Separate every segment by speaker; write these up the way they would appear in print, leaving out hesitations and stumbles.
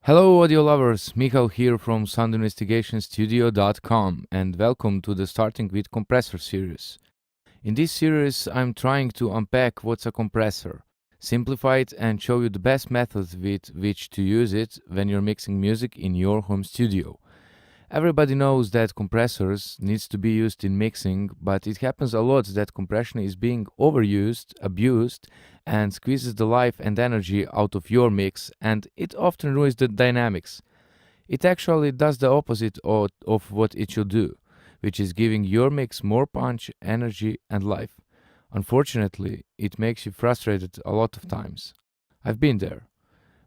Speaker 1: Hello audio lovers, Michal here from soundinvestigationstudio.com and welcome to the Starting with Compressor series. In this series I'm trying to unpack what's a compressor, simplify it and show you the best methods with which to use it when you're mixing music in your home studio. Everybody knows that compressors needs to be used in mixing, but it happens a lot that compression is being overused, abused, and squeezes the life and energy out of your mix, and it often ruins the dynamics. It actually does the opposite of what it should do, which is giving your mix more punch, energy, and life. Unfortunately, it makes you frustrated a lot of times. I've been there.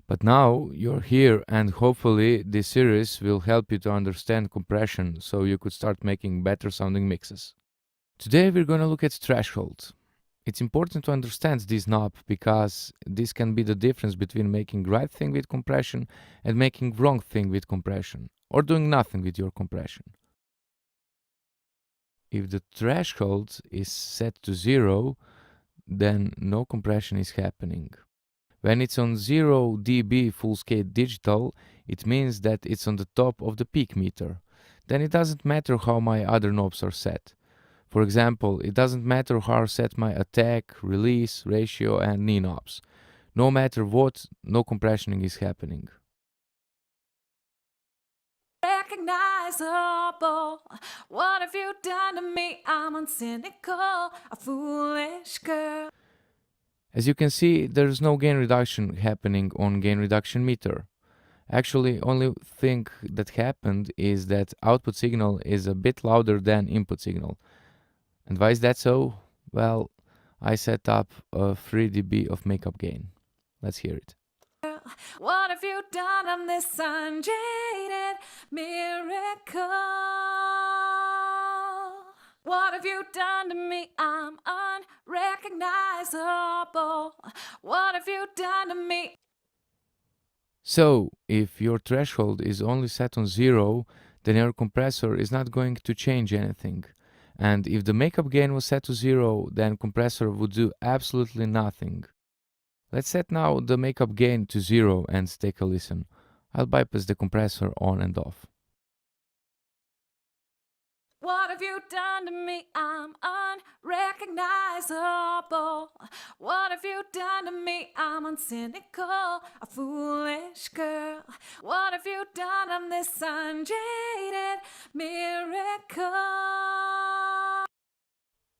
Speaker 1: But now you're here, and hopefully, this series will help you to understand compression so you could start making better sounding mixes. Today, we're going to look at threshold. It's important to understand this knob because this can be the difference between making right thing with compression and making wrong thing with compression, or doing nothing with your compression. If the threshold is set to 0, then no compression is happening. When it's on 0 dB full scale digital, it means that it's on the top of the peak meter. Then it doesn't matter how my other knobs are set. For example, it doesn't matter how I set my attack, release, ratio and knee knobs. No matter what, no compressioning is happening.
Speaker 2: Recognizable. What have you done to me? I'm uncynical, a foolish girl.
Speaker 1: As you can see, there's no gain reduction happening on gain reduction meter. Actually, only thing that happened is that output signal is a bit louder than input signal. And why is that so? Well, I set up a 3 dB of makeup gain. Let's hear it.
Speaker 2: What have you done? I'm this unjaded miracle. What have you done to me? I'm unrecognizable. What have you done to me?
Speaker 1: So, if your threshold is only set on 0, then your compressor is not going to change anything. And if the makeup gain was set to 0, then compressor would do absolutely nothing. Let's set now the makeup gain to 0 and take a listen. I'll bypass the compressor on and off.
Speaker 2: What have you done to me? I'm unrecognizable. What have you done to me? I'm uncynical, a foolish girl. What have you done? I'm this unjaded miracle.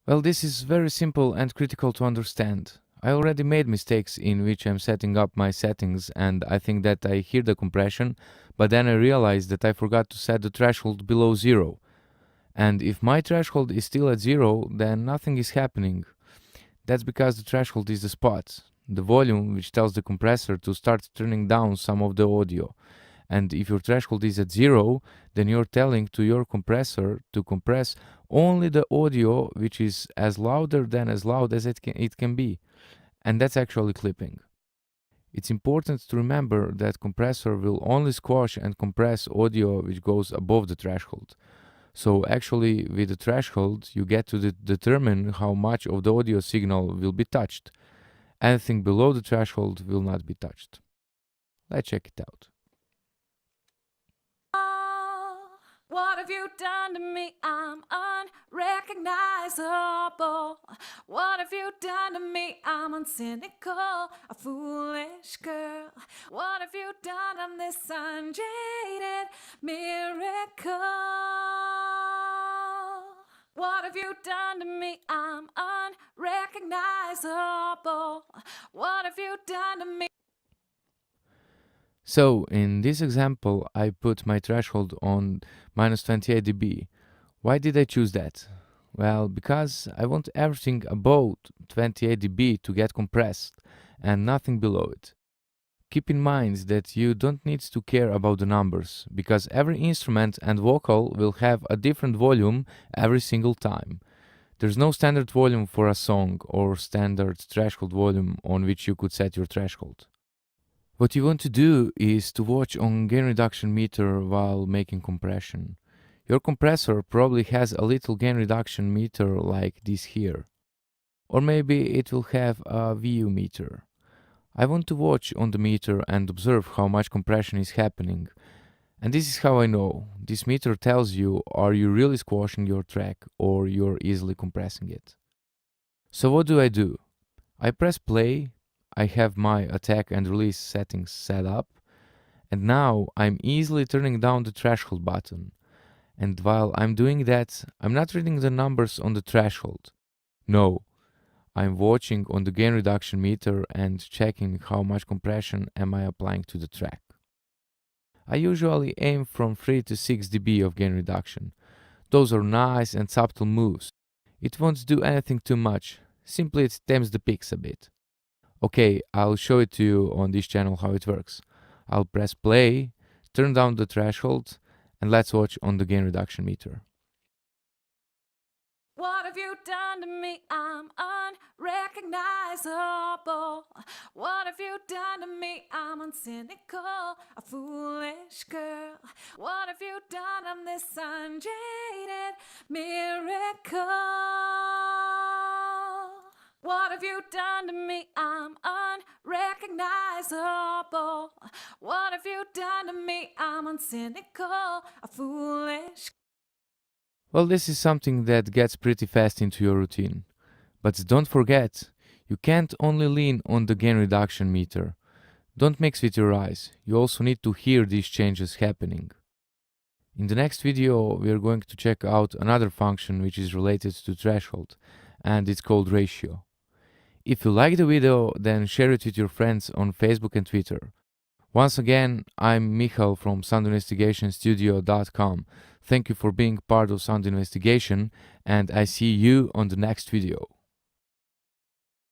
Speaker 1: Well, this is very simple and critical to understand. I already made mistakes in which I'm setting up my settings and I think that I hear the compression, but then I realized that I forgot to set the threshold below 0. And if my threshold is still at 0, then nothing is happening. That's because the threshold is the spot, the volume which tells the compressor to start turning down some of the audio. And if your threshold is at 0, then you're telling to your compressor to compress only the audio which is as louder than as loud as it can be. And that's actually clipping. It's important to remember that compressor will only squash and compress audio which goes above the threshold. So actually with the threshold you get to determine how much of the audio signal will be touched. Anything below the threshold will not be touched. Let's check it out.
Speaker 2: What have you done to me? I'm unrecognizable. What have you done to me? I'm uncynical, a foolish girl. What have you done? I'm this unjaded miracle. What have you done to me? I'm unrecognizable. What have you done to me?
Speaker 1: So in this example, I put my threshold on minus 28 dB. Why did I choose that? Well, because I want everything above 28 dB to get compressed and nothing below it. Keep in mind that you don't need to care about the numbers, because every instrument and vocal will have a different volume every single time. There's no standard volume for a song or standard threshold volume on which you could set your threshold. What you want to do is to watch on gain reduction meter while making compression. Your compressor probably has a little gain reduction meter like this here. Or maybe it will have a VU meter. I want to watch on the meter and observe how much compression is happening. And this is how I know. This meter tells you, are you really squashing your track or you're easily compressing it. So what do? I press play, I have my attack and release settings set up, and now I'm easily turning down the threshold button. And while I'm doing that, I'm not reading the numbers on the threshold. No, I'm watching on the gain reduction meter and checking how much compression am I applying to the track. I usually aim from 3 to 6 dB of gain reduction. Those are nice and subtle moves. It won't do anything too much, simply it tames the peaks a bit. Okay, I'll show it to you on this channel how it works. I'll press play, turn down the threshold, and let's watch on the gain reduction meter.
Speaker 2: What have you done to me? I'm unrecognizable. What have you done to me? I'm uncynical, a foolish girl. What have you done? I'm this unjaded miracle. What have you done to me? I'm unrecognizable. What have you done to me? I'm uncynical, a foolish.
Speaker 1: Well, this is something that gets pretty fast into your routine. But don't forget, you can't only lean on the gain reduction meter. Don't mix with your eyes, you also need to hear these changes happening. In the next video, we are going to check out another function which is related to threshold, and it's called ratio. If you like the video, then share it with your friends on Facebook and Twitter. Once again, I'm Michal from soundinvestigationstudio.com. Thank you for being part of Sound Investigation, and I see you on the next video.